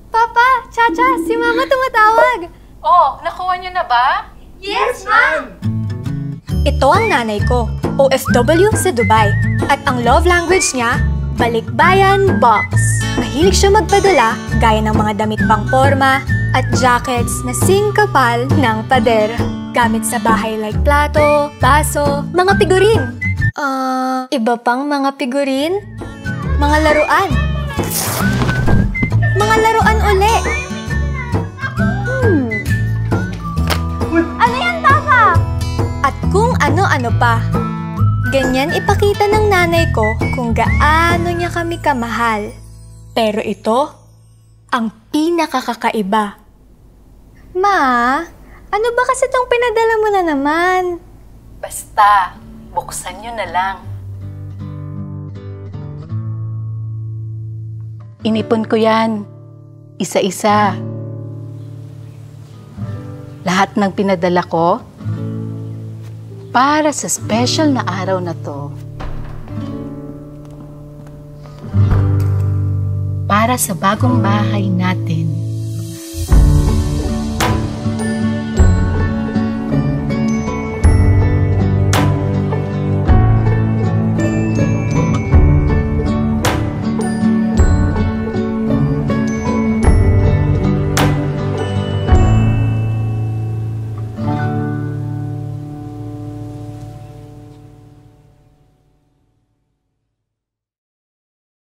Papa, Chacha, si Mama tumatawag. Oh, nakuha niyo na ba? Yes, Ma'am! Ito ang nanay ko, OFW sa Dubai. At ang love language niya, balikbayan box. Mahilig siya magpadala gaya ng mga damit pang porma at jackets na singkapal ng pader. Gamit sa bahay like plato, baso, mga figurin. Iba pang mga figurin? Mga laruan. Mga laruan uli. Ano yan, Papa? At kung ano-ano pa. Ganyan ipakita ng nanay ko kung gaano niya kami kamahal. Pero ito, ang pinakakakaiba. Ma, ano ba kasi itong pinadala mo na naman? Basta, buksan niyo na lang. Inipon ko yan. Isa-isa. Lahat ng pinadala ko, para sa special na araw na to. Para sa bagong bahay natin.